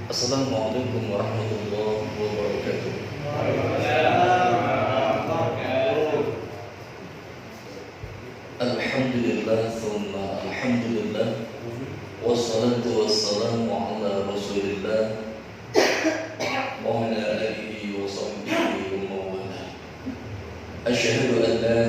Assalamualaikum warahmatullahi wabarakatuh. Alhamdulillah, thumma alhamdulillah, wassalatu wassalamu ala rasulillah wa ala alihi wa sahbihi wa mawala. Asyhadu an la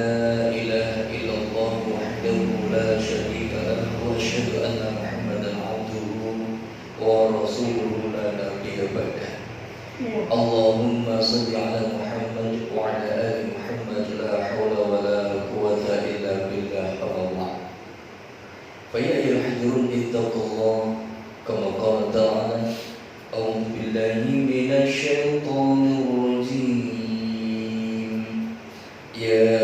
ilaha illallah wahdahu la syarika lah wa asyhadu anna Muhammadan abduhu wa rasuluhu la nabiyya ba'dah. Allahumma shalli ala Muhammad wa ala ali Muhammad, la haula wa la quwwata illa billah. Allah. Fa ya ayyuhal ittaqullah kama qala ta'ala. A'udzu billahi minasy syaithanir rajim. Ya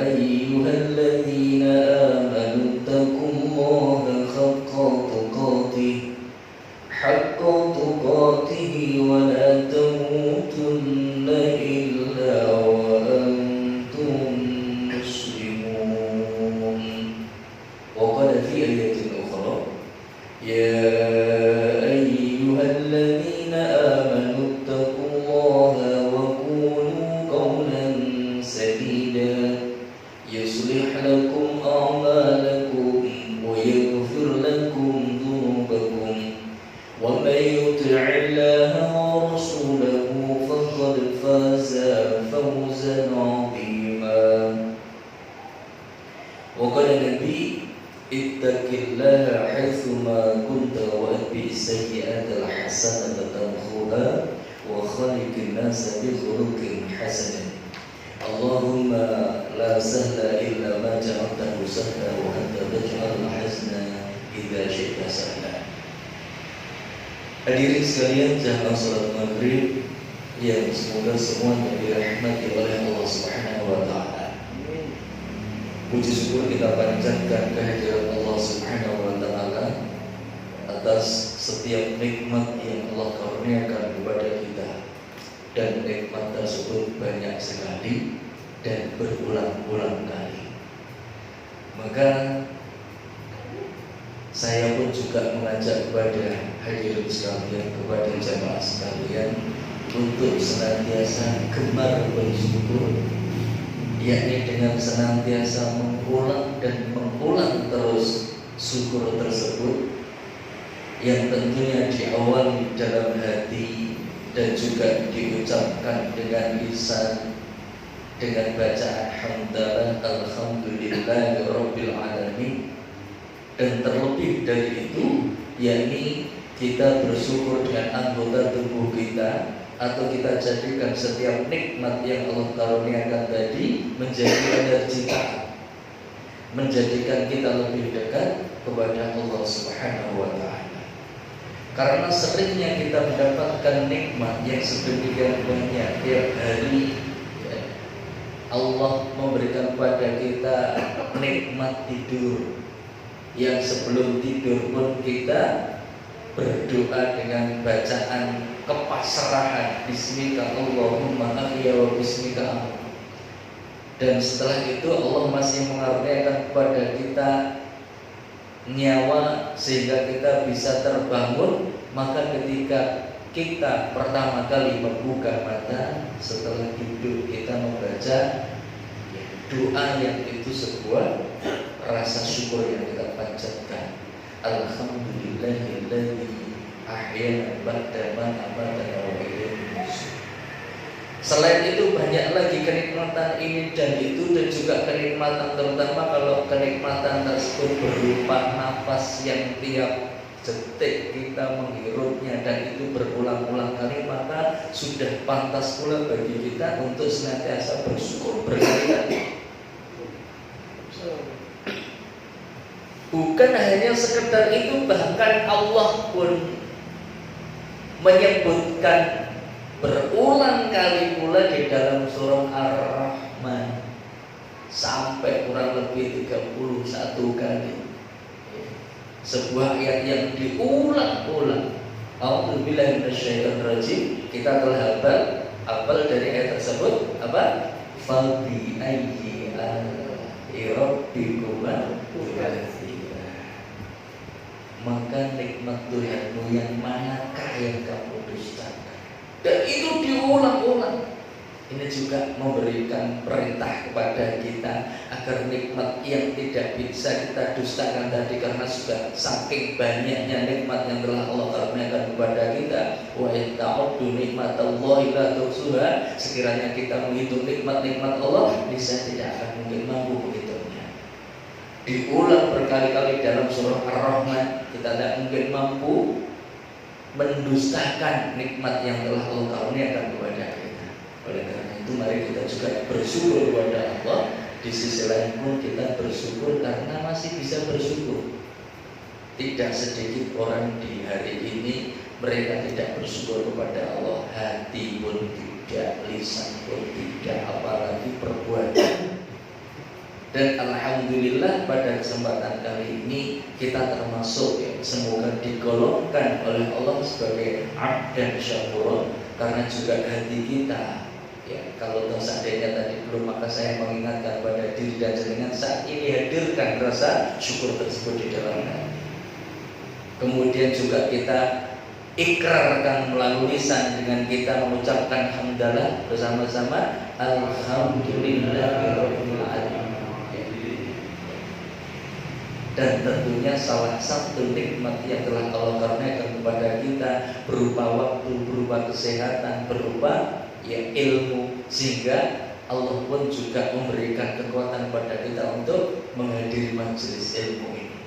ayyuhalladzina amanu taqullaha haqqa tuqatih wa la tamutunna illa wa antum muslimun. Wa qala fi ayatin ukhra, ya ayyuhalladzina amanu taqullaha wa qulu qawlan sadida yuslih lakum a'malakum wa yaghfir lakum dhunubakum wa may yuti' Allaha wa rasulahu faqad faza fawzan 'azima. Wa qala Nabi, ittaqillaha haitsuma kunta wa atbi' sayyi'ata al-hasanata tamhuha wa khaliqin nasa bi khuluqin hasanin. Allahumma la sahla illa ma ja'altahu sahla wa anta taj'alul hazna idza syi'ta sahla. Hadirin sekalian, jamaah salat maghrib yang semoga semuanya dirahmati oleh Allah Subhanahu wa taala. Puji syukur kita panjatkan kehadirat Allah Subhanahu wa taala atas setiap nikmat yang Allah karuniakan kepada kita, dan nikmat tersebut banyak sekali dan berulang-ulang kali. Maka saya pun juga mengajak kepada hadirin sekalian, kepada jamaah sekalian, untuk senantiasa gemar bersyukur, yakni dengan senantiasa mengulang dan mengulang terus syukur tersebut, yang tentunya diawali dalam hati dan juga diucapkan dengan lisan dengan bacaan hamdalah alhamdulillahi rabbil alamin. Dan terlebih dari itu, yakni kita bersyukur dengan anggota tubuh kita, atau kita jadikan setiap nikmat yang Allah karuniakan tadi menjadi energi kita, menjadikan kita lebih dekat kepada Allah Subhanahu wa taala. Karena seringnya kita mendapatkan nikmat yang sedemikian banyak tiap hari, ya, Allah memberikan kepada kita nikmat tidur, yang sebelum tidur pun kita berdoa dengan bacaan kepasrahan, bismika Allahumma ahya wa bismika amut. Dan setelah itu Allah masih mengaruniakan kepada kita nyawa sehingga kita bisa terbangun. Maka ketika kita pertama kali membuka mata setelah duduk, kita membaca doa yang itu sebuah rasa syukur yang kita panjatkan. Alhamdulillahilladzi ahyana ba'da ma amatana wa ilaihi nusyur. Selain itu banyak lagi kenikmatan ini dan itu, dan juga kenikmatan terutama kalau kenikmatan tersebut berupa nafas yang tiap detik kita menghirupnya dan itu berulang-ulang kali, maka sudah pantas pula bagi kita untuk senantiasa bersyukur berkali-kali. Bukan hanya sekedar itu, bahkan Allah pun menyebutkan berulang kali pula di dalam surah Ar-Rahman sampai kurang lebih 31 kali. Sebuah ayat yang diulang-ulang. A'udzubillahi minasyaitonir rajim. Kita telah hafal dari ayat tersebut apa? Fa bi ayyi ala'i rabbikuma tukadziban. maka nikmat Tuhanmu yang manakah yang kamu dustakan? Dan itu diulang-ulang. Ini juga memberikan perintah kepada kita agar nikmat yang tidak bisa kita dustakan tadi, karena sudah saking banyaknya nikmat yang telah Allah karuniakan kepada kita. Wa in ta'uddu nikmatallahi la tuhsuha, sekiranya kita menghitung nikmat-nikmat Allah, bisa tidak akan mungkin mampu menghitungnya. Diulang berkali-kali dalam surah Ar-Rahman, kita tidak mungkin mampu mendustakan nikmat yang telah Allah karuniakan kepada kita. Oleh karena itu mari kita juga bersyukur kepada Allah. Di sisi lain pun kita bersyukur karena masih bisa bersyukur. Tidak sedikit orang di hari ini mereka tidak bersyukur kepada Allah. Hati pun tidak, lisan pun tidak, apalagi perbuatan. Dan alhamdulillah pada kesempatan kali ini kita termasuk semoga digolongkan oleh Allah sebagai abdan syakur, karena juga hati kita kalau seandainya tadi belum, maka saya mengingatkan pada diri dan jenengan saat ini hadirkan rasa syukur tersebut di dalam hati. Kemudian juga kita ikrarkan melalui lisan dengan kita mengucapkan hamdalah bersama-sama, alhamdulillahirabbil alamin. Dan tentunya salah satu nikmat yang telah Allah karuniakan kepada kita berupa waktu, berupa kesehatan, berupa ilmu, sehingga Allah pun juga memberikan kekuatan pada kita untuk menghadiri majelis ilmu ini,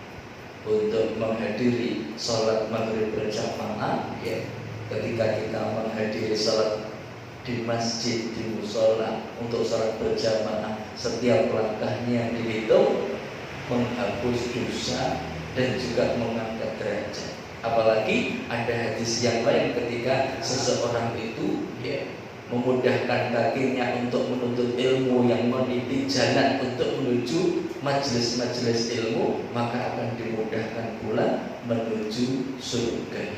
untuk menghadiri sholat maghrib berjamaah. Ketika kita menghadiri sholat di masjid, di musola, untuk sholat berjamaah, setiap langkahnya dihitung, menghapus dosa dan juga mengangkat derajat. Apalagi ada hadis yang lain ketika seseorang itu memudahkan kakinya untuk menuntut ilmu, yang meniti jalan untuk menuju majelis-majelis ilmu, maka akan dimudahkan pula menuju surga.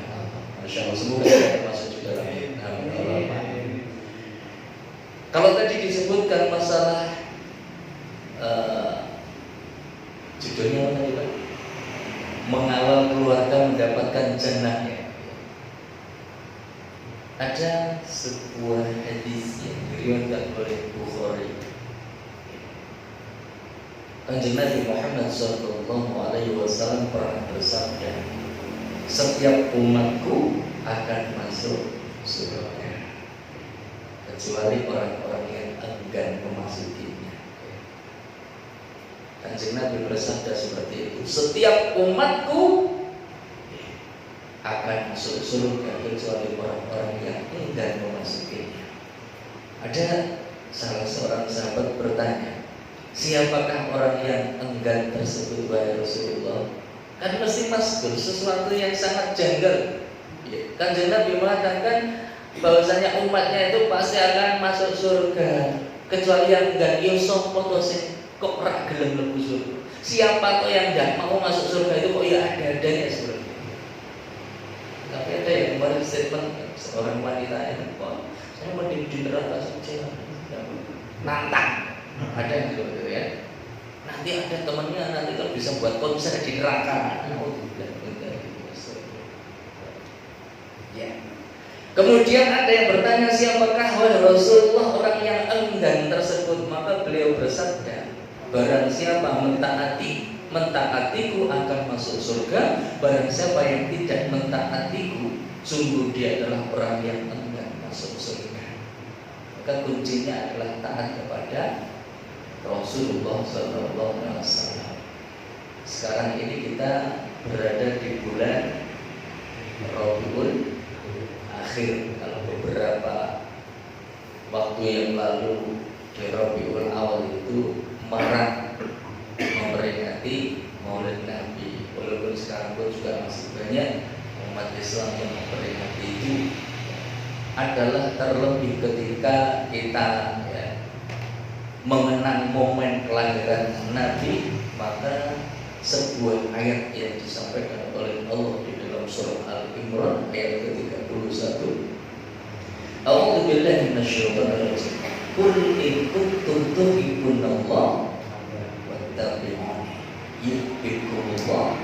Masya Allah, semoga kita masuk di dalam amin. Kalau tadi disebutkan masalah judulnya apa tadi Pak? Mengawal keluarga mendapatkan jannahnya. Ada sebuah hadis yang diriwayatkan oleh Bukhari. Kanjeng Nabi Muhammad SAW pernah bersabda, setiap umatku akan masuk surga kecuali orang-orang yang enggan memasukinya. Kanjeng Nabi bersabda seperti itu, setiap umatku akan masuk surga kecuali orang-orang yang enggan memasukinya. Ada salah seorang sahabat bertanya, siapakah orang yang enggan tersebut wahai Rasulullah? Kan mesti masuk sesuatu yang sangat janggal. Kanjeng Nabi mengatakan bahwasanya umatnya itu pasti akan masuk surga kecuali yang enggan. Yo sapa to sing kok ora gelem mlebu surga? Siapa to yang enggak mau masuk surga itu kok ya ada-adanya seperti. Tapi ada yang kemarin statement seorang wanita yang saya mau di neraka saja, nantang. Ada yang seperti itu ya. Nanti ada temannya, nanti kalau bisa buat konser di neraka. Ya. Kemudian ada yang bertanya, siapakah wahai Rasulullah orang yang enggan tersebut? Maka beliau bersabda, barang siapa mentaatiku akan masuk surga. Barang siapa yang tidak mentaatiku, sungguh dia adalah orang yang enggan masuk surga. Maka kuncinya adalah taat kepada Rasulullah SAW. Sekarang ini kita berada di bulan Rabiul Akhir. Kalau beberapa waktu yang lalu di Rabiul Awal itu marak memperingati Maulid Nabi. Walaupun sekarang pun juga masih banyak umat Islam yang memperingati itu, adalah terlebih ketika kita mengenang momen kelahiran Nabi, maka sebuah ayat yang disampaikan oleh Allah di dalam surah Al-Imran ayat ke-31, A'udzu billahi minasyaitonir rajim. Qul in kuntum tuhibbunallah wattabi'uni yuhibbukumullah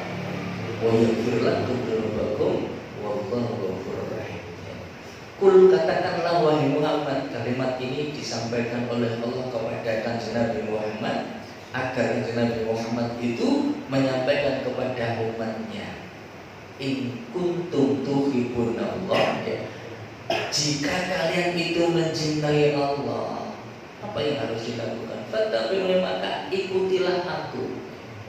wa yaghfir lakum dzunubakum wallahu ghafurur rahim. Kul, katakanlah wahai Muhammad, kalimat ini disampaikan oleh Allah kepada Kanjeng Nabi Muhammad agar Kanjeng Nabi Muhammad itu menyampaikan kepada umatnya, in kuntum tuhibbunallah, ya, jika kalian itu mencintai Allah, apa yang harus dilakukan? Fattabi'uni, maka ikutilah aku.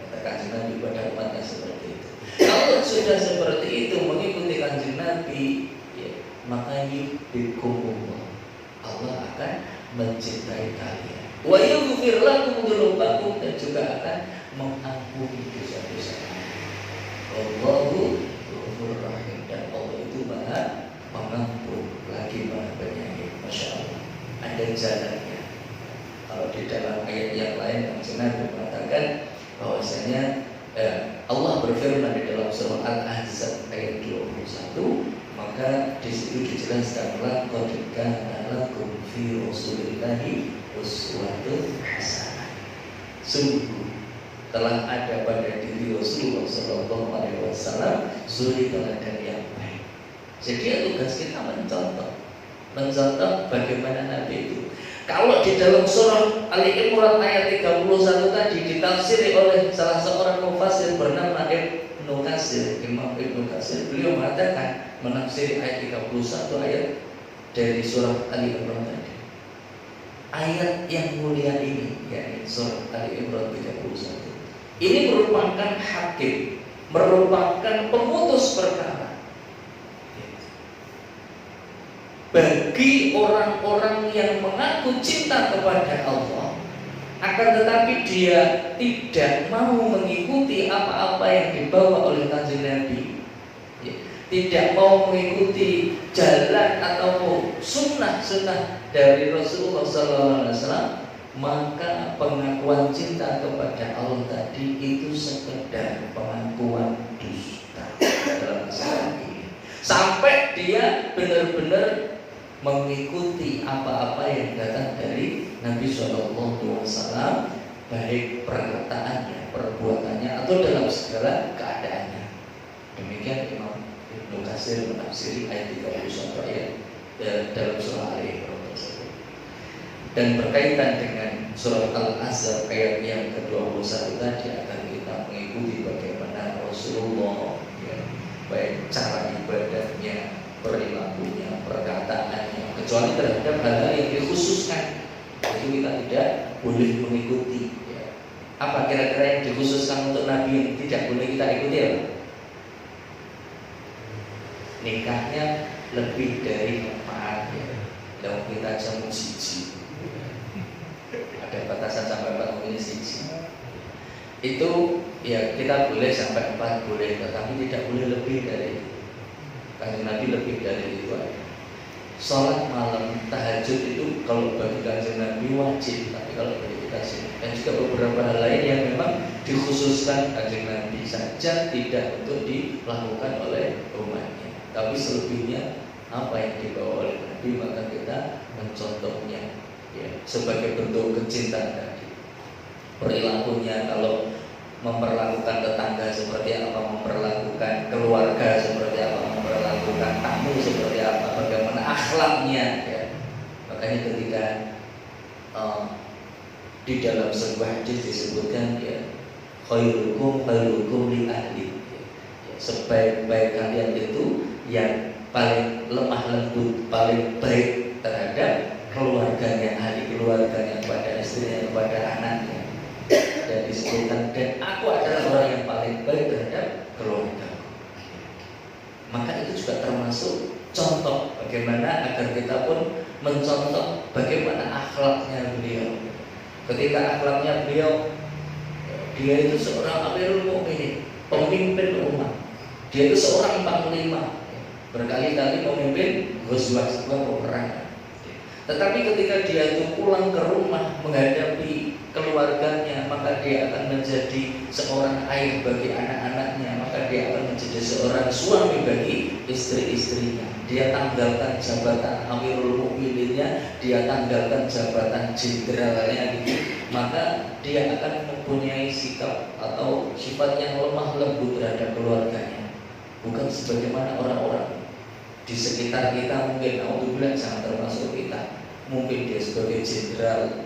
Kata Kanjeng Nabi pada umatnya seperti itu. Kalau sudah seperti itu mengikuti Kanjeng Nabi, maka yuhibbukumullah, Allah akan mencintai kalian. Wa yaghfir lakum dzunubakum, dan juga akan mengampuni dosa-dosa kalian. Allahu ghafurur rahim, dan Allah itu Maha Pengampun lagi Maha Penyayang. Masya Allah, ada jalannya. Kalau di dalam ayat yang lain Kanjeng Nabi mengatakan bahwasanya Allah berfirman di dalam surah Al-Ahzab ayat 21, maka di situ dijelaskan laqad kana lakum fi rasulillahi uswatun hasanah. Sungguh telah ada pada diri Rasulullah sallallahu alaihi wasallam suri teladan yang baik. Jadi tugas kita mencontoh bagaimana Nabi itu. Kalau di dalam surah Ali Imran ayat 31 tadi ditafsiri oleh salah seorang mufassir bernama Ibnu Katsir, Imam Ibnu Katsir, beliau mengatakan menafsiri ayat 31 ayat dari surah Ali Imran tadi. Ayat yang mulia ini, yakni surah Ali Imran 31, ini merupakan hakim, merupakan pemutus perkara bagi orang-orang yang mengaku cinta kepada Allah, akan tetapi dia tidak mau mengikuti apa-apa yang dibawa oleh Kanjeng Nabi, tidak mau mengikuti jalan atau sunnah-sunnah dari Rasulullah SAW, maka pengakuan cinta kepada Allah tadi itu sekedar pengakuan dusta dalam masalah ini, sampai dia benar-benar mengikuti apa-apa yang datang dari Nabi SAW, baik perkataannya, perbuatannya, atau dalam segala keadaannya. Demikian Imam Ibnu Katsir menafsiri ayat 31 ayat dalam surah Ali Imran tersebut. Dan berkaitan dengan surah Al-Ahzab ayat yang ke-21 tadi, akan kita mengikuti bagaimana Rasulullah, ya, baik cara ibadahnya, perilakunya, perkataannya, kecuali terhadap hal-hal yang dikhususkan itu kita tidak boleh mengikuti, ya. Apa kira-kira yang dikhususkan untuk Nabi yang tidak boleh kita ikuti, ya? Nikahnya lebih dari 4, ya. Kalau kita jamu siji, ada batasan sampai 4 mungkin siji. Itu ya kita boleh sampai 4 boleh, tetapi tidak boleh lebih dari itu. Kanjeng Nabi lebih dari itu aja. Sholat malam tahajud itu kalau bagi Kanjeng Nabi wajib, tapi kalau bagi kita sih, dan juga beberapa hal lain yang memang dikhususkan Kanjeng Nabi saja, tidak untuk dilakukan oleh umatnya. Tapi selebihnya apa yang dibawa oleh Nabi, maka kita mencontohnya, ya, sebagai bentuk kecintaan tadi. Perilakunya, kalau memperlakukan tetangga seperti apa, memperlakukan keluarga seperti apa, memperlakukan tamu seperti apa, bagaimana akhlaknya, ya. Makanya ketika di dalam sebuah hadis disebutkan, ya, khairukum li ahli, ya, sebaik-baik kalian itu yang paling lemah lembut, paling baik terhadap keluarganya, ahli keluarganya, kepada istrinya, kepada anaknya. Dan disebutkan, dan aku adalah orang yang paling baik terhadap keluarga. Maka itu juga termasuk contoh bagaimana agar kita pun mencontoh bagaimana akhlaknya beliau. Ketika akhlaknya beliau, dia itu seorang Amirul Mukminin, pemimpin umat. Dia itu seorang panglima, berkali-kali memimpin ghazwah, sebuah peperangan. Tetapi ketika dia itu pulang ke rumah menghadapi keluarganya, maka dia akan menjadi seorang ayah bagi anak-anaknya, maka dia akan menjadi seorang suami bagi istri-istrinya. Dia tanggalkan jabatan Amirul Mukmininnya, dia tanggalkan jabatan jenderalnya gitu. Maka dia akan mempunyai sikap atau sifat yang lemah lembut terhadap keluarganya. Bukan sebagaimana orang-orang di sekitar kita, mungkin alhamdulillah jangan termasuk kita. Mungkin dia sebagai jenderal,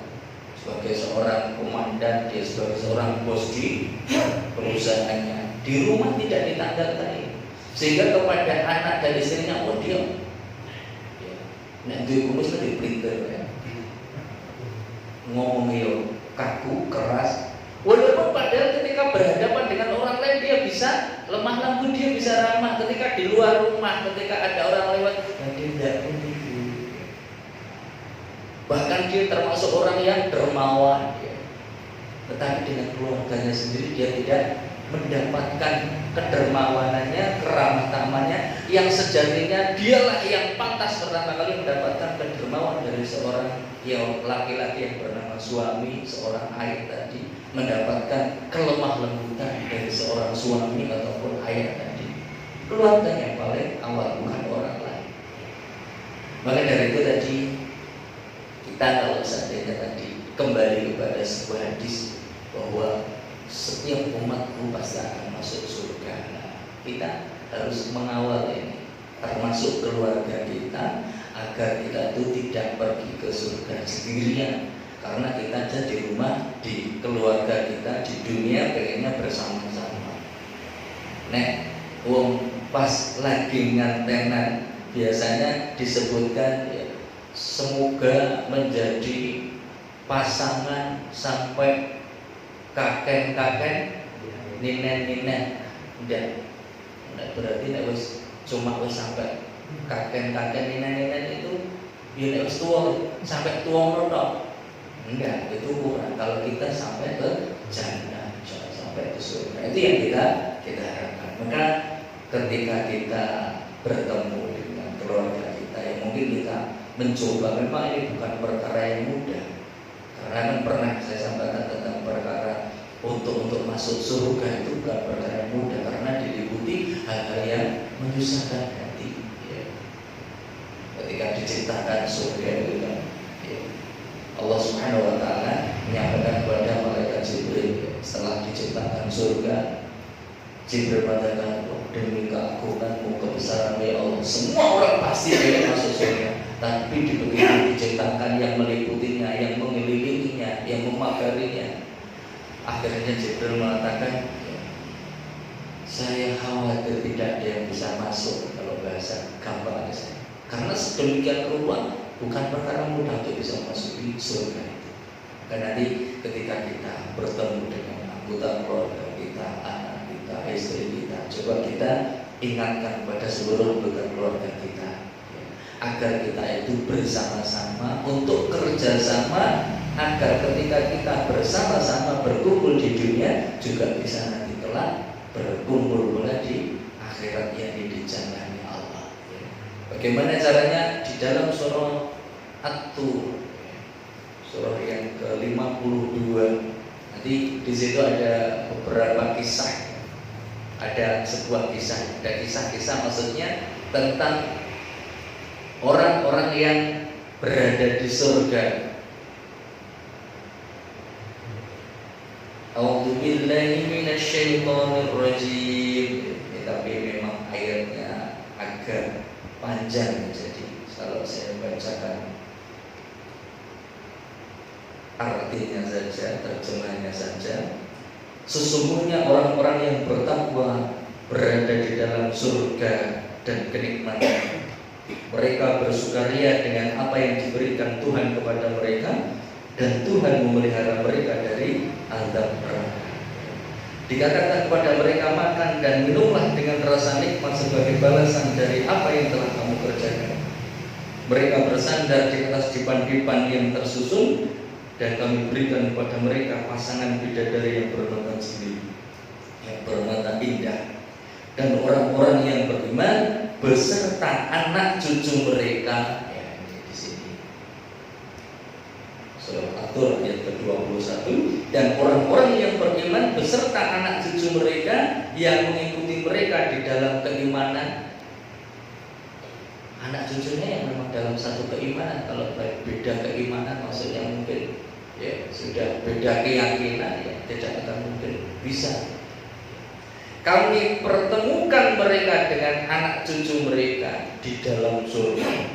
sebagai seorang komandan, dia sebagai seorang bos di perusahaannya, di rumah tidak ditanggapi, sehingga kepada anak dan istrinya, oh dia nanti kumis di printer ya, ngomongnya kaku keras. Walaupun padahal ketika berhadapan dengan orang lain dia bisa lemah lembut, dia bisa ramah. Ketika di luar rumah, ketika ada orang lewat, dia tidak begitu. Bahkan dia termasuk orang yang dermawan, tetapi dengan keluarganya sendiri dia tidak mendapatkan kedermawanannya, keramah tamahannya, yang sejatinya dialah yang pantas pertama kali mendapatkan kedermawan dari seorang yang laki-laki yang bernama suami, seorang ayah tadi, mendapatkan kelemah lembutan dari seorang suami ataupun ayah tadi. Keluarga yang paling awal, bukan orang lain. Maka dari itu tadi, kita kalau seandainya tadi kembali kepada sebuah hadis bahwa setiap umatku pasti akan masuk surga. Nah, kita harus mengawal ini, termasuk keluarga kita, agar kita itu tidak pergi ke surga sendirian. Karena kita ada di rumah, di keluarga kita, di dunia pengennya bersama-sama. Nek, pas lagi ngantenan biasanya disebutkan ya, semoga menjadi pasangan sampai kakek-kakek, ninen-ninen. Enggak berarti nek wis cuma wis sampai kakek-kakek, ninen-ninen itu ya nek wis tua sampai tua mentok. Enggak, itu kurang. Kalau kita sampai ke jannah, sampai ke surga, itu yang kita harapkan. Maka ketika kita bertemu dengan keluarga kita, yang mungkin kita mencoba, memang ini bukan perkara yang mudah. Karena kan pernah saya sampaikan tentang perkara untuk masuk surga itu bukan perkara yang mudah, karena diliputi hal-hal yang menyusahkan hati. Ya. Ketika diciptakan surga itu kan, ya, Allah Subhanahu Wa Taala menyampaikan kepada malaikat Jibril setelah diciptakan surga. Jibril mengatakan, oh, demi keagunganmu, kebesaranmu ya Allah, semua orang pasti akan masuk surga. Tapi begitu diciptakan yang meliputinya, yang mengelilinginya, yang memagarinya, akhirnya Jibril mengatakan, saya khawatir tidak ada yang bisa masuk. Kalau bahasa gampang saya, karena sedemikian ruang, bukan perkara mudah untuk bisa masuk di surga itu. Karena nanti ketika kita bertemu dengan anggota keluarga kita, anak kita, istri kita, coba kita ingatkan pada seluruh anggota keluarga kita, agar kita itu bersama-sama untuk kerjasama, agar ketika kita bersama-sama berkumpul di dunia juga bisa nanti kelak berkumpul pula di akhirat, yang di jannahnya Allah. Bagaimana caranya? Di dalam surah At-Tur, surah yang ke-52, nanti di situ ada beberapa kisah, ada sebuah kisah, ada kisah-kisah maksudnya tentang orang-orang yang berada di surga. A'udzu billahi minasyaitonir rajim. Tapi memang ayatnya agak panjang, jadi kalau saya bacakan artinya saja, terjemahnya saja. Sesungguhnya orang-orang yang bertakwa berada di dalam surga dan kenikmatan. Mereka bersukaria dengan apa yang diberikan Tuhan kepada mereka, dan Tuhan memelihara mereka dari azab neraka. Dikatakan kepada mereka, makan dan minumlah dengan rasa nikmat sebagai balasan dari apa yang telah kamu kerjakan. Mereka bersandar di atas dipan-dipan yang tersusun, dan kami berikan kepada mereka pasangan bidadari yang bermata jeli, yang bermata indah. Dan orang-orang yang beriman beserta anak cucu mereka, ya, di sini surah At-Tur ayat ke-21. Dan orang-orang yang beriman beserta anak cucu mereka yang mengikuti mereka di dalam keimanan. Anak cucunya yang memang dalam satu keimanan. Kalau beda keimanan maksudnya mungkin ya sudah beda keyakinan, ya tidak akan mungkin bisa. Kami pertemukan mereka dengan anak cucu mereka di dalam surga,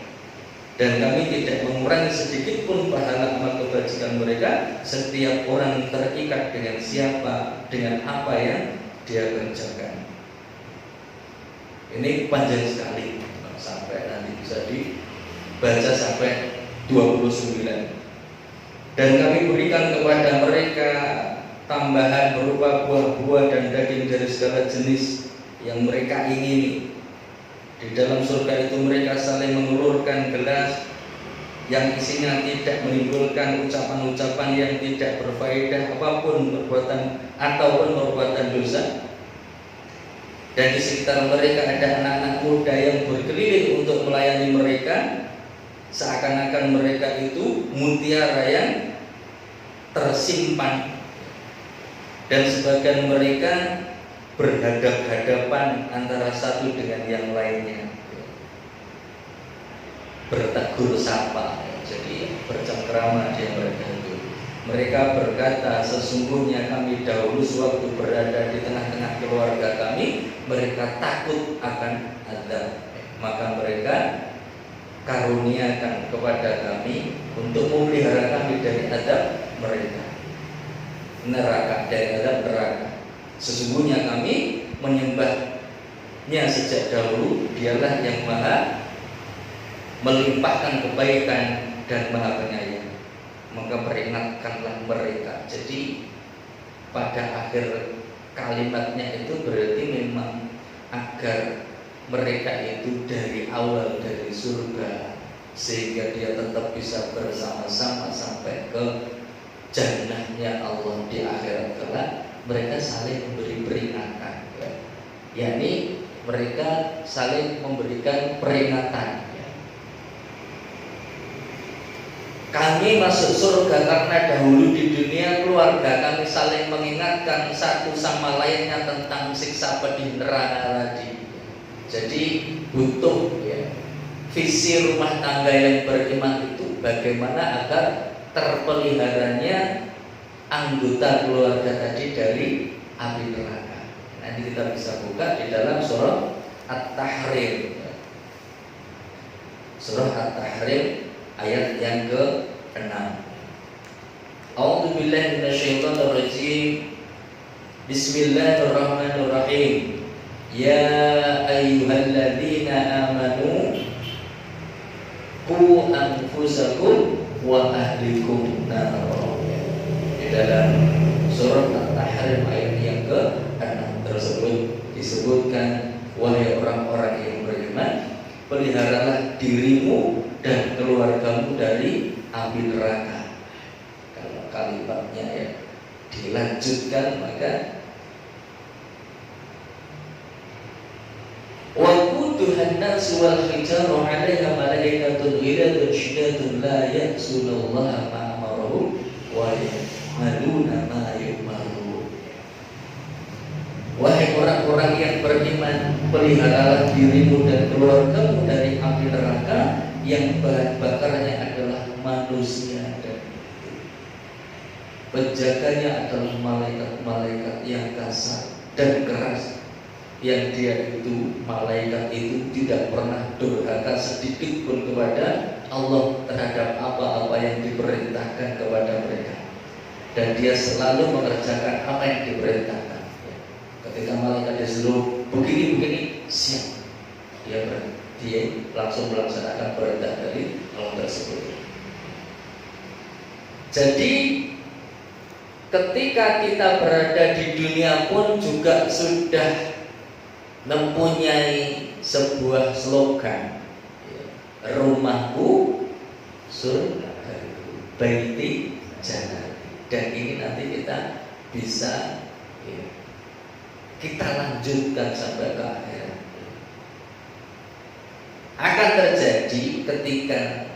dan kami tidak mengurangi sedikit pun pahala amal kebajikan mereka. Setiap orang terikat dengan dengan apa yang dia kerjakan. Ini panjang sekali, sampai nanti bisa dibaca sampai 29. Dan kami berikan kepada mereka tambahan berupa buah-buah dan daging dari segala jenis yang mereka ingini. Di dalam surga itu mereka saling mengulurkan gelas yang isinya tidak menimbulkan ucapan-ucapan yang tidak berfaedah apapun perbuatan dosa. Dan di sekitar mereka ada anak-anak muda yang berkeliling untuk melayani mereka, seakan-akan mereka itu mutiara yang tersimpan. Dan sebagian mereka berhadap-hadapan antara satu dengan yang lainnya, bertegur sapa, jadi bercengkrama di mereka itu. Mereka berkata, sesungguhnya kami dahulu sewaktu berada di tengah-tengah keluarga kami, mereka takut akan azab, maka mereka karuniakan kepada kami untuk memelihara kami dari azab mereka, dari azab neraka. Sesungguhnya kami menyembahnya sejak dahulu, dialah yang maha melimpahkan kebaikan dan maha penyayang. Maka peringatkanlah mereka. Jadi pada akhir kalimatnya itu berarti memang agar mereka itu dari awal dari surga, sehingga dia tetap bisa bersama-sama sampai ke jannahnya Allah di akhirat kelak. Mereka saling memberi peringatan, yakni mereka saling memberikan peringatan. Kami masuk surga karena dahulu di dunia keluarga kami saling mengingatkan satu sama lainnya tentang siksa pedih neraka tadi. Jadi butuh visi rumah tangga yang beriman itu bagaimana agar terpeliharanya anggota keluarga tadi dari api neraka. Nanti kita bisa buka di dalam surah At-Tahrim. Surah At-Tahrim ayat yang ke-6. A'udzu billahi minasyaitonir rajim. Bismillahirrahmanirrahim. Ya ayyuhalladzina amanu qu anfusakum wa ahlikum nar. Di dalam surah At-Tahrim ayat yang ke-6 tersebut disebutkan, wahai orang-orang yang beriman, peliharalah dirimu dan keluargamu dari api neraka. Kalau kalimatnya dilanjutkan maka waquduhan nas wal hijaru 'alaiha malaikatun ghiladun syidadun la ya'sunallaha ma amaruhum wa yaf'aluna ma yu'marun. Wahai orang-orang yang beriman, peliharalah dirimu dan keluargamu dari api neraka yang bahan bakarnya adalah manusia dan penjaganya adalah malaikat-malaikat yang kasar dan keras, yang dia itu malaikat itu tidak pernah durhaka sedikit pun kepada Allah terhadap apa-apa yang diperintahkan kepada mereka, dan dia selalu mengerjakan apa yang diperintahkan. Ketika malaikat disuruh begini siap, dia langsung melaksanakan perintah dari Allah tersebut. Jadi ketika kita berada di dunia pun juga sudah mempunyai sebuah slogan, rumahku surgaku, baiti jannati. Dan ini nanti kita bisa kita lanjutkan sampai ke akhirat. Akan terjadi ketika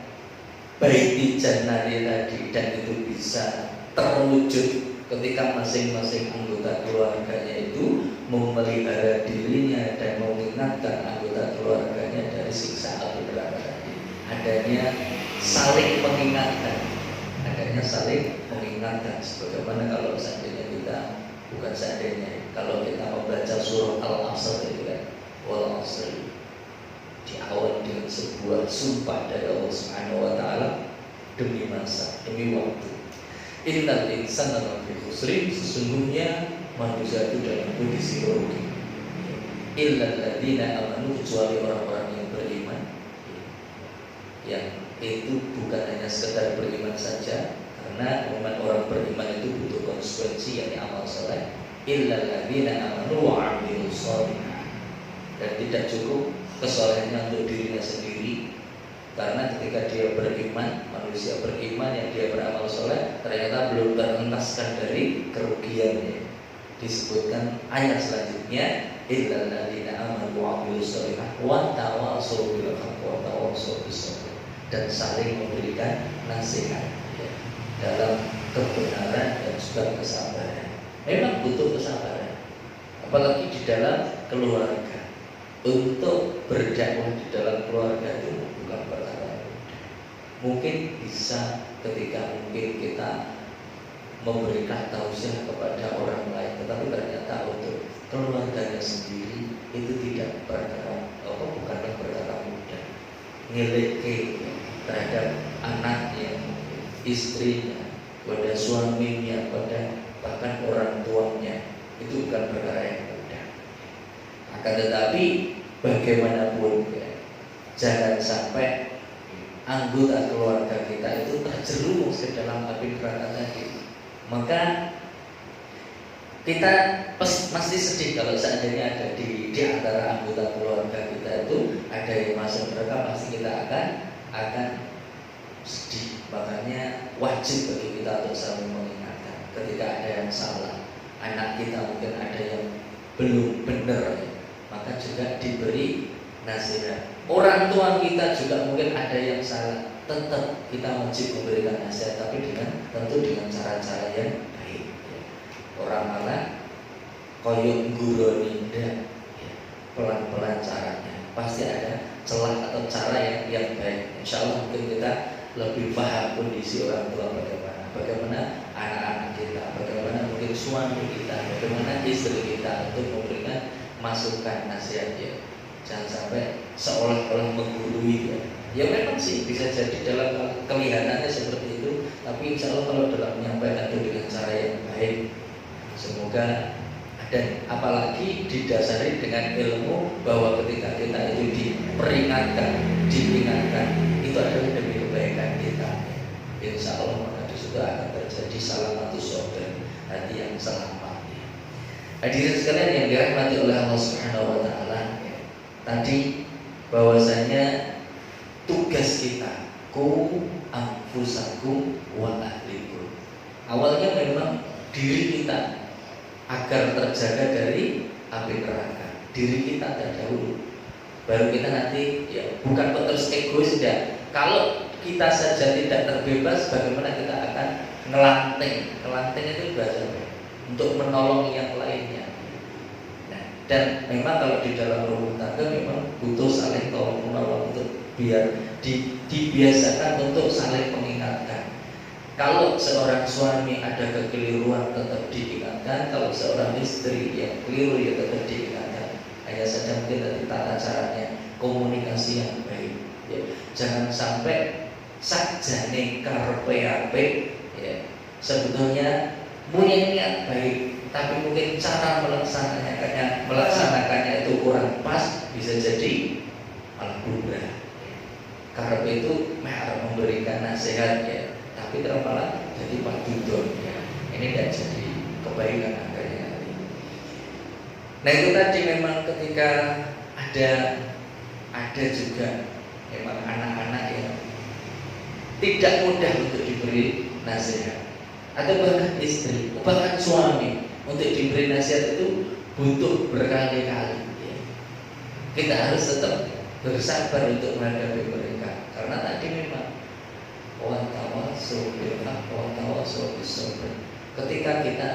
baiti jannati tadi, dan itu bisa terwujud ketika masing-masing anggota keluarganya itu memelihara dirinya dan mengingatkan anggota keluarganya dari siksa api neraka tadi. Adanya saling mengingatkan, hendaknya saling mengingatkan. Sebagaimana kalau seandainya kita bukan seandainya, kalau kita membaca surah Al-Asr itu kan, wal asr, diawali dengan sebuah sumpah dari Allah Subhanahu wa taala, demi masa, demi waktu. Innal insana lafi khusrin, sesungguhnya manusia itu dalam kondisi rugi. Illal ladzina amanu, kecuali orang-orang yang beriman. Yang itu bukan hanya sekedar beriman saja, karena memang orang beriman itu butuh konsekuensi, yakni amal saleh. Illal ladzina amanu wa 'amilus shalihat. Dan tidak cukup kesolehannya untuk dirinya sendiri, karena ketika dia beriman, manusia beriman yang dia beramal soleh, ternyata belum terentaskan dari kerugiannya. Disebutkan ayat selanjutnya, illal ladzina amanu wa 'amilus shalihat wa tawassaw bil haqqi wa tawassaw bis sabr, dan saling memberikan nasihat dalam kebenaran dan juga kesabaran. Memang butuh kesabaran, apalagi di dalam keluarga. Untuk berdakwah di dalam keluarga itu bukan perkara mudah. Mungkin bisa ketika mungkin kita memberikan tausiah kepada orang lain, tetapi ternyata untuk keluarganya sendiri itu tidak bukanlah perkara mudah. Ngeleke terhadap anaknya, istrinya, pada suaminya, pada bahkan orang tuanya, itu bukan perkara yang mudah. Akan tetapi bagaimanapun ya, jangan sampai anggota keluarga kita itu terjerumus ke dalam api neraka tadi. Maka kita pasti sedih kalau seandainya ada di antara anggota keluarga kita itu ada yang masuk neraka, pasti kita akan sedih. Makanya wajib bagi kita untuk saling mengingatkan ketika ada yang salah. Anak kita mungkin ada yang belum benar, maka juga diberi nasihat. Orang tua kita juga mungkin ada yang salah, tetap kita wajib memberikan nasihat, tapi tentu dengan cara-cara yang baik. Orang malah koyok guroni, pelan-pelan caranya. Pasti ada celah atau cara yang baik. Insya Allah mungkin kita lebih paham kondisi orang tua bagaimana anak-anak kita, bagaimana mungkin suami kita, bagaimana istri kita, untuk memberikan masukan nasihat ya. Jangan sampai seolah-olah menggurui ya. Ya memang sih bisa jadi dalam kelihatannya seperti itu, tapi insya Allah kalau dalam menyampaikan itu dengan cara yang baik, semoga, dan apalagi didasari dengan ilmu bahwa ketika kita itu diingatkan, itu adalah demi kebaikan kita. Insya Allah maka di situ akan terjadi salamatus sodr, hati yang selamat. Hadirin sekalian yang dirahmati oleh Allah Subhanahu wa taala, tadi bahwasanya tugas kita ku anfusakum wa ahlikum. Awalnya memang diri kita agar terjaga dari api neraka. Diri kita terdahulu, baru kita nanti ya, bukan terus egois ya. Kalau kita saja tidak terbebas, bagaimana kita akan ngelanting? Ngelanting itu bahasa untuk menolong yang lainnya. Nah, dan memang kalau di dalam rumah tangga memang butuh saling tolong menolong, untuk biar dibiasakan untuk saling mengingatkan. Kalau seorang suami ada kekeliruan tetap diingatkan, kalau seorang istri yang keliru ya tetap diingatkan. Hanya saja mungkin dari tata caranya, komunikasi yang baik. Ya. Jangan sampai sakjane karepe apik ya. Sebetulnya punya niat baik, tapi mungkin cara melaksanakannya itu kurang pas, bisa jadi malah berubah. Karepe itu harus memberikan nasihat ya, tapi malah jadi padudon ya. Ini tidak jadi kebaikan akhirnya. Nah itu tadi memang ketika ada juga memang anak-anak yang tidak mudah untuk diberi nasihat, atau bahkan istri, bahkan suami, untuk diberi nasihat itu butuh berkali-kali ya. Kita harus tetap bersabar untuk menghadapi mereka, karena tadi memang ketika kita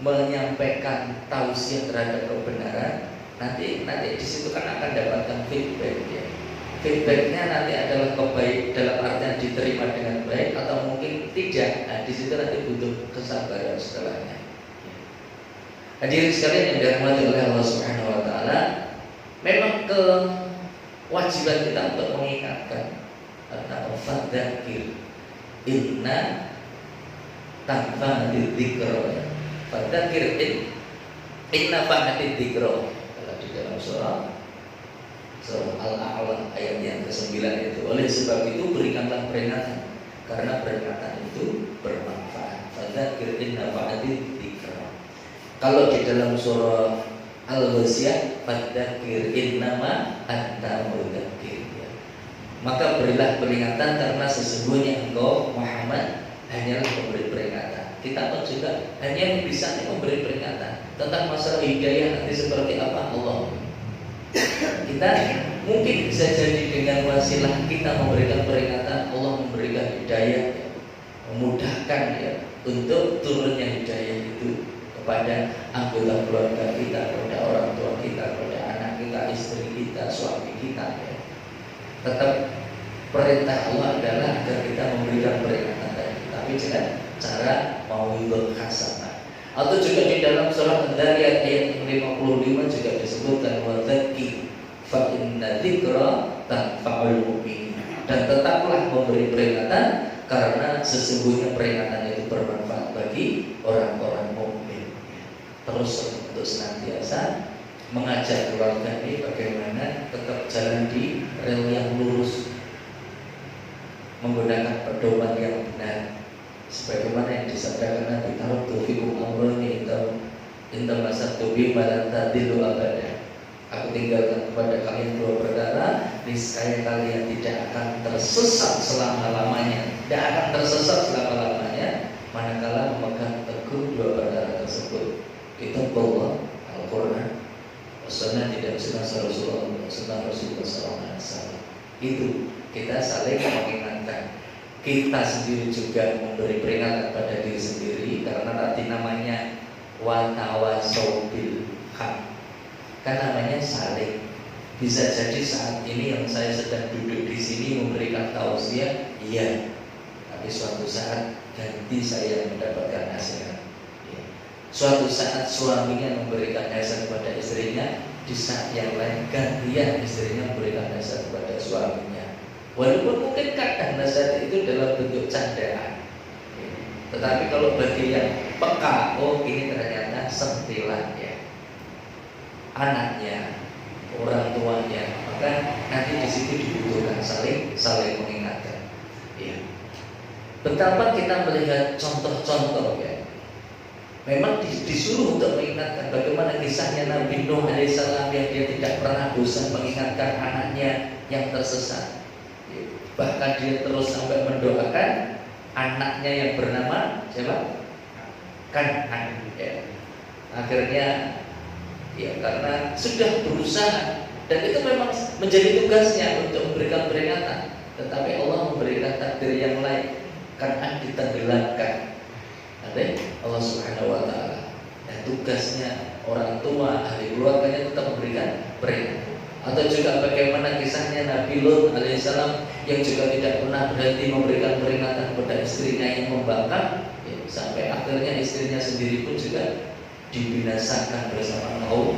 menyampaikan tausiah terhadap kebenaran, nanti di situ kan akan dapatkan feedback ya. feedbacknya nanti adalah kebaik dalam artian diterima dengan baik atau mungkin tidak. Nah, di situ nanti butuh kesabaran setelahnya. Hadirin sekalian yang dirahmati oleh Allah Subhanahu wa taala, memang kewajiban kita untuk mengingatkan tentang fadzakir inna tanfa'atil dzikra. Fadzakir inna fa'atil dzikra. Kalau di dalam surah Al-A'la ayat yang ke-9 itu. Oleh sebab itu berikanlah peringatan, karena peringatan itu bermanfaat. Fadzakir inna fa'atil dzikra. Kalau di dalam surah Al-Ghasyiyah, fadzakir innama anta mudzakir, ya. Maka berilah peringatan karena sesungguhnya engkau Muhammad hanyalah pemberi peringatan. Kita pun juga hanya bisa memberi peringatan tentang masalah hidayah nanti seperti apa Allah. Kita mungkin bisa jadi dengan wasilah kita memberikan peringatan, Allah memberikan hidayah, ya, memudahkan ya untuk turunnya hidayah itu kepada anggota keluarga kita, kepada orang tua kita, kepada anak kita, istri kita, suami kita, ya. Tetap perintah Allah adalah agar kita memberikan peringatan tadi, tapi dengan cara mau'izah hasanah. Atau juga di dalam surah Al-Dzariyat ayat 55 juga disebutkan wa dzakir fa inna dzikra tanfa'ul mu'minin. Dan tetaplah memberi peringatan karena sesungguhnya peringatan itu bermanfaat bagi orang-orang mukmin. Terus untuk senantiasa mengajak keluarga ini bagaimana tetap jalan di rel yang lurus, menggunakan pedoman yang benar, sebagaimana yang disabdakan Nabi taraktu fikum amrayni inta masaktu bima lan tadillu abada. Aku tinggalkan kepada kalian dua perkara, niscaya kalian tidak akan tersesat selama-lamanya, tidak akan tersesat selama-lamanya manakala memegang teguh dua perkara tersebut. Kitab Allah, Al-Quran, Sunnah tidak sunnah Rasulullah SAW. Itu kita saling mengingatkan. Kita sendiri juga memberi peringatan pada diri sendiri, karena nanti namanya watawasau bil haq, kan namanya saling. Bisa jadi saat ini yang saya sedang duduk di sini memberikan tausiah, iya, tapi suatu saat ganti saya mendapatkan nasihat. Suatu saat suaminya memberikan nasihat kepada istrinya, di saat yang lain gantian istrinya memberikan nasihat kepada suaminya. Walaupun mungkin kadang nasihat itu dalam bentuk candaan, tetapi kalau bagi yang peka, oh ini ternyata sentilan ya, anaknya, orang tuanya, maka nanti di situ dibutuhkan saling mengingatkan. Ya. Betapa kita melihat contoh-contoh ya. Memang disuruh untuk mengingatkan bagaimana kisahnya Nabi Nuh alaihissalam yang dia tidak pernah bosan mengingatkan anaknya yang tersesat. Bahkan dia terus sampai mendoakan anaknya yang bernama siapa? Kan'an. Ya. Akhirnya ya karena sudah berusaha, dan itu memang menjadi tugasnya untuk memberikan peringatan, tetapi Allah memberikan takdir yang lain. Kan'an ditenggelamkan oleh Allah Subhanahu wa taala. Dan tugasnya orang tua, ahli keluarganya tetap memberikan peringatan. Atau juga bagaimana kisahnya Nabi Lut alaihissalam yang juga tidak pernah berhenti memberikan peringatan kepada istrinya yang membangkang, ya, sampai akhirnya istrinya sendiri pun juga dibinasakan bersama kaum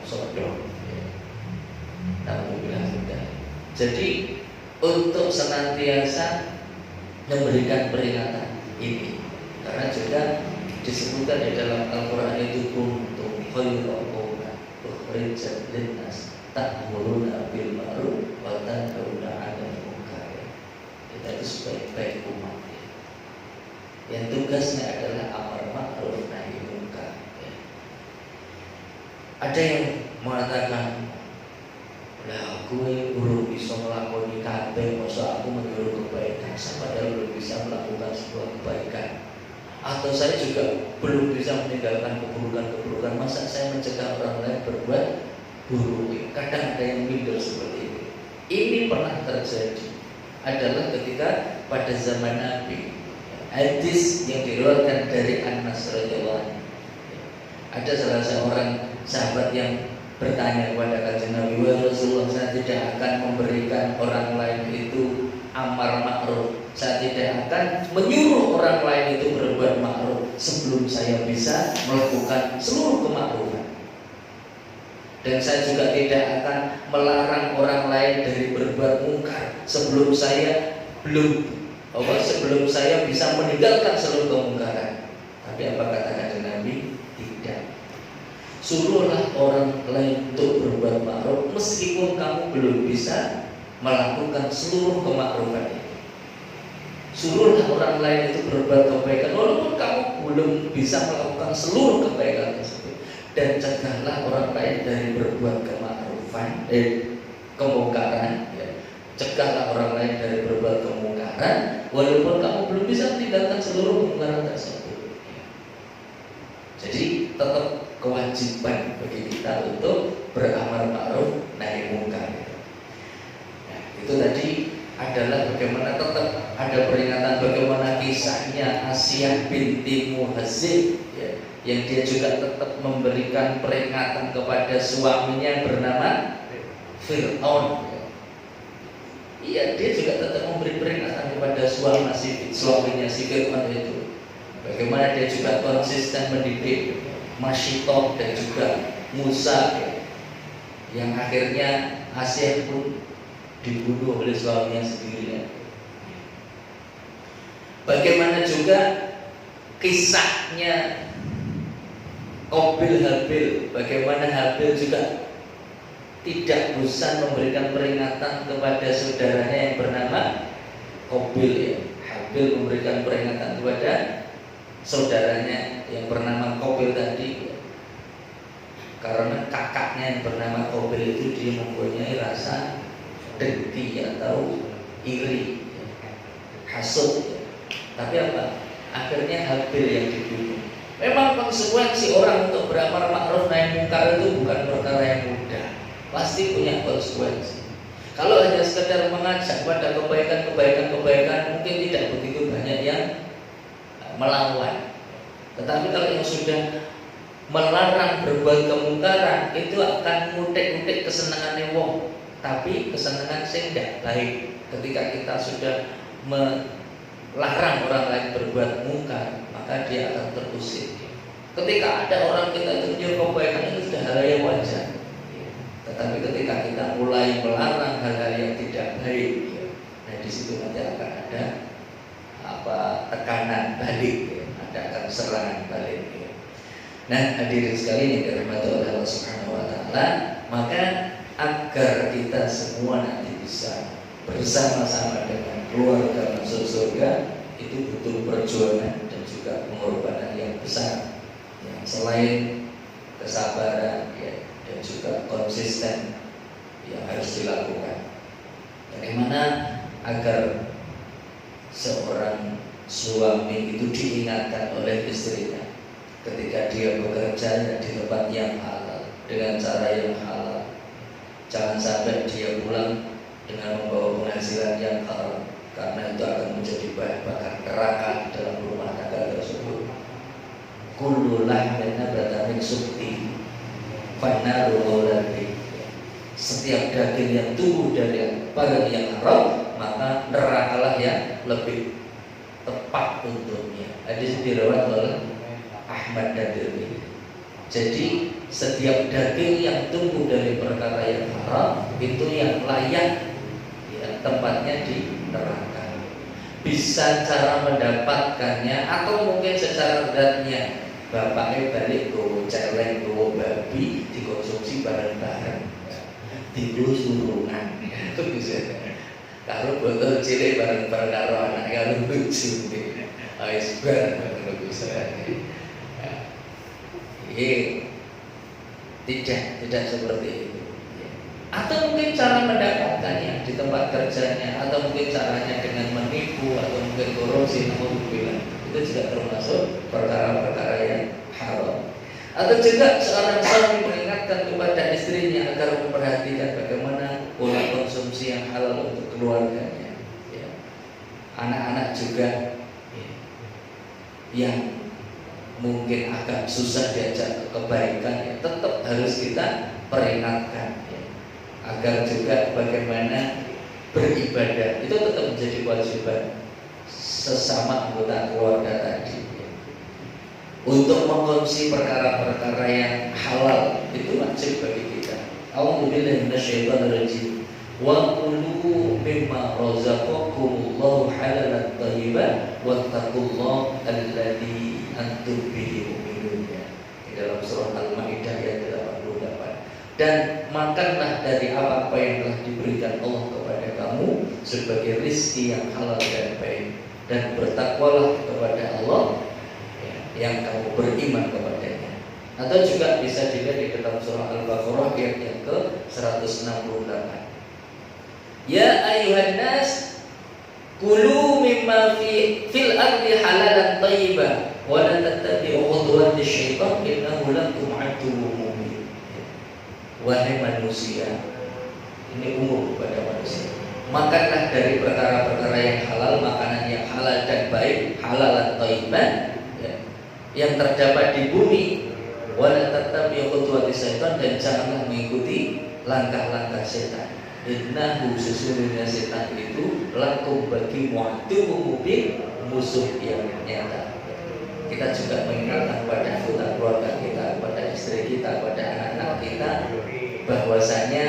Sodom. Jadi untuk senantiasa memberikan peringatan ini, karena juga disebutkan di dalam Al-Quran itu kuntum khairu qaumin ukhrijat linnas ta'muruna bil ma'ruf wa tanhauna 'anil munkar. Kita itu sebaik-baik umat ya, yang tugasnya adalah amar ma'ruf nahi munkar ya. Ada yang mengatakan, lah gue belum bisa melakukan kabeh, masa aku menyuruh kebaikan, saya padahal belum bisa melakukan sebuah kebaikan. Atau saya juga belum bisa meninggalkan keburukan-keburukan, masa saya mencegah orang lain berbuat buruk. Kadang ada yang minder seperti ini. Ini pernah terjadi adalah ketika pada zaman Nabi, hadis yang diriwayatkan dari Anas radhiyallahu anhu. Ada salah seorang sahabat yang bertanya kepada Kanjeng Nabi, "Wahai Rasulullah, saya tidak akan memberikan orang lain itu amar ma'ruf. Saya tidak akan menyuruh orang lain itu berbuat ma'ruf sebelum saya bisa melakukan seluruh kemakruhan. Dan saya juga tidak akan melarang orang lain dari berbuat mungkar sebelum saya bisa meninggalkan seluruh kemungkaran." Tapi apa kata Kanjeng Nabi? Tidak. Suruhlah orang lain untuk berbuat ma'ruf meskipun kamu belum bisa melakukan seluruh kemakrufan itu. Suruhlah orang lain itu berbuat kebaikan walaupun kamu belum bisa melakukan seluruh kebaikan tersebut. Dan cegahlah orang lain dari berbuat kemungkaran. Cegahlah orang lain dari berbuat kemungkaran walaupun kamu belum bisa meninggalkan seluruh kemungkaran tersebut. Jadi tetap kewajiban bagi kita untuk beramar ma'ruf nahi mungkar. Nah, itu tadi adalah bagaimana tetap ada peringatan, bagaimana kisahnya Asyah binti Muhazzib, ya, yang dia juga tetap memberikan peringatan kepada suaminya bernama Fir'aun. Iya, dia juga tetap memberi peringatan kepada suaminya si Fir'aun itu. Bagaimana dia juga konsisten mendidik Masyitoh dan juga Musa, yang akhirnya Asyah pun dibunuh oleh suaminya sendiri. Bagaimana juga kisahnya Qabil Habil, bagaimana Habil juga tidak bosan memberikan peringatan kepada saudaranya yang bernama Qabil, ya. Habil memberikan peringatan kepada saudaranya yang bernama Qabil tadi, karena kakaknya yang bernama Qabil itu dia mempunyai rasa dengki atau iri, hasud. Tapi apa? Akhirnya Habil yang dibunuh. Memang konsekuensi orang untuk beramar ma'ruf nahi mungkar itu bukan perkara yang mudah, pasti punya konsekuensi. Kalau hanya sekedar mengajak pada kebaikan mungkin tidak begitu banyak yang melawan. Tetapi kalau yang sudah melarang berbuat kemungkaran itu akan ngutik-ngutik kesenangannya wong, tapi kesenangan sing ndak baik. Ketika kita sudah melarang orang lain berbuat mungkar, maka dia akan terusik. Ketika ada orang kita itu menyuruh kebaikan itu sudah hal yang wajar. Tetapi ketika kita mulai melarang hal-hal yang tidak baik, nah di situ nanti akan ada tekanan balik, ada serangan balik. Nah, hadirin sekalian yang dirahmati oleh Allah Subhanahu wa taala, maka agar kita semua nanti bisa bersama-sama dengan keluarga masuk surga, itu butuh perjuangan dan juga pengorbanan yang besar. Yang selain kesabaran, ya, dan juga konsisten yang harus dilakukan. Bagaimana agar seorang suami itu diingatkan oleh istrinya ketika dia bekerja di tempat yang halal dengan cara yang halal. Jangan sampai dia pulang dengan membawa penghasilan yang haram, karena itu akan menjadi bahan bakar neraka dalam rumah tangga tersebut. Kullu lahmin nabata min subti fannaru awladi. Setiap daging yang tumbuh dari barang yang haram, maka nerakalah yang lebih tepat untuknya. Hadis diriwayatkan oleh Ahmad dan Tirmidzi. Jadi setiap daging yang tumbuh dari perkara yang haram itu yang layak, ya, tempatnya di neraka. Bisa cara mendapatkannya atau mungkin secara beratnya, bapaknya balik gowo celeng, gowo babi, dikonsumsi bareng-bareng, tidur surungan, itu bisa. Kalau botol cilik bareng-bareng karo anak karo lucu nih, iceberg kalau bisa. Tidak seperti itu. Atau mungkin cara mendapatkannya di tempat kerjanya, atau mungkin caranya dengan menipu, atau mungkin korupsi, itu juga termasuk perkara-perkara yang haram. Atau juga seorang suami mengingatkan kepada istrinya agar memperhatikan bagaimana pola konsumsi yang halal untuk keluarganya, ya. Anak-anak juga, ya, yang mungkin agak susah diajak ke kebaikan, ya, tetap harus kita peringatkan ya. Agar juga bagaimana beribadah itu tetap menjadi kewajiban sesama anggota keluarga tadi ya. Untuk mengkonsumsi perkara-perkara yang halal itu wajib bagi kita. A'udzubillahi minasyaitonirrajim. Wa kulu mimma razaqakumullahu halalan thayyiban wattaqullaha alladzi antum bihi mu'minun. Di dalam surah Al-Maidah ayat 88. Dan makanlah dari apa yang telah diberikan Allah kepada kamu sebagai rizki yang halal dan baik, dan bertakwalah kepada Allah yang kamu beriman kepadanya. Atau juga bisa dilihat di dalam surah Al-Baqarah ayat yang ke-168. Ya ayuhan nas kulu mimma fil ardi halalan thayyiban wa la tattabi'u khutuwati syaitan innahu lakum aduwwun mubin. Wahai manusia, ini umum kepada manusia, makanlah dari perkara-perkara yang halal, makanan yang halal dan baik, halalan thayyiban ya, yang terdapat di bumi. Wa la tattabi'u khutuwati syaitan, dan janganlah mengikuti langkah-langkah setan. Innahu sesungguhnya setan itu lakum bagi mu'aduwwun mubin, musuh yang nyata. Kita juga mengingatkan pada anggota keluarga kita, pada istri kita, pada anak-anak kita, bahwasanya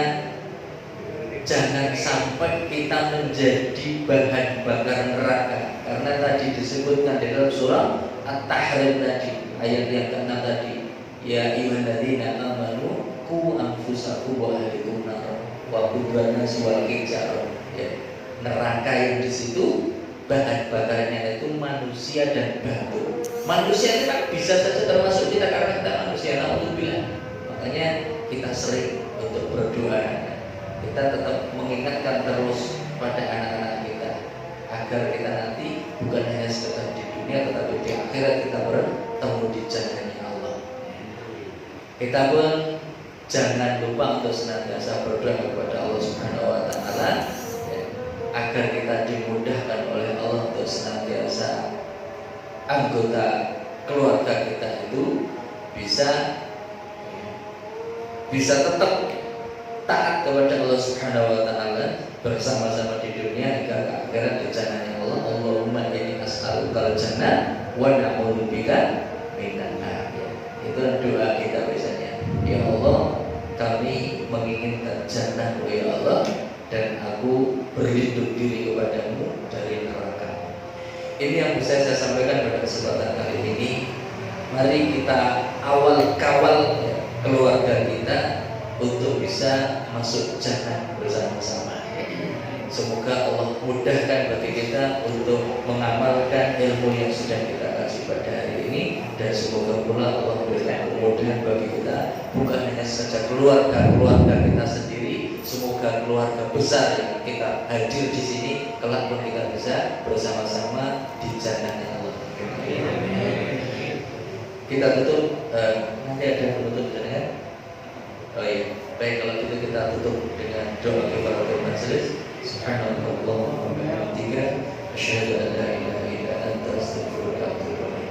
jangan sampai kita menjadi bahan bakar neraka. Karena tadi disebutkan di dalam surah At-Tahrim tadi, ayat yang ke-6 tadi, ya ayyuhalladzina amanu qu anfusakum wa ahlikum nar wa qudha nas wal hijarah. Neraka yang di situ bahan bakarnya itu manusia dan batu. Manusia itu kan bisa saja termasuk kita karena kita manusia, alhamdulillah. Makanya kita sering untuk berdoa, kita tetap mengingatkan terus pada anak-anak kita agar kita nanti bukan hanya sekedar di dunia tetapi di akhirat kita bertemu di jalannya Allah. Kita pun jangan lupa untuk senantiasa berdoa kepada Allah Subhanahu wa taala agar kita dimudahkan oleh Allah untuk senantiasa anggota keluarga kita itu bisa tetap taat kepada Allah Subhanahu wa taala bersama-sama di dunia hingga akhirat di jalannya Allah. Allahumma inni as'alukal jannah wa na'udzubika minan nar. Itu doa kita biasanya. Ya Allah, kami menginginkan jannah ya Allah, dan aku berlindung diri kepadamu dari neraka. Ini yang bisa saya sampaikan pada kesempatan kali ini. Mari kita kawal keluarga kita untuk bisa masuk jannah bersama-sama. Semoga Allah mudahkan bagi kita untuk mengamalkan ilmu yang sudah kita kasih pada hari ini, dan semoga pula Allah berikan kemudahan bagi kita, bukan hanya saja keluarga kita sendiri, semoga keluarga besar yang kita hadir di sini kelak pun kita bisa bersama-sama di jannahnya Allah. Kita tutup, nanti ada penutup dengan oh iya, baik, kalau gitu kita tutup dengan doa kifaratul majelis. Subhanallah wa bihamdika asyhadu an la ilaha illa anta astaghfiruka wa atubu ilaik.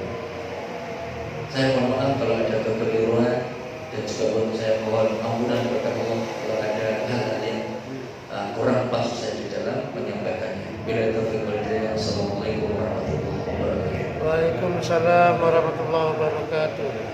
Saya mohon maaf kalau ada kekeliruan, dan juga saya mohon ampunan kepada Allah kalau ada hal-hal yang kurang pas saya di dalam menyampaikannya. Bila taufiq wal hidayah. Assalamualaikum warahmatullahi wabarakatuh. Waalaikumsalam warahmatullahi wabarakatuh.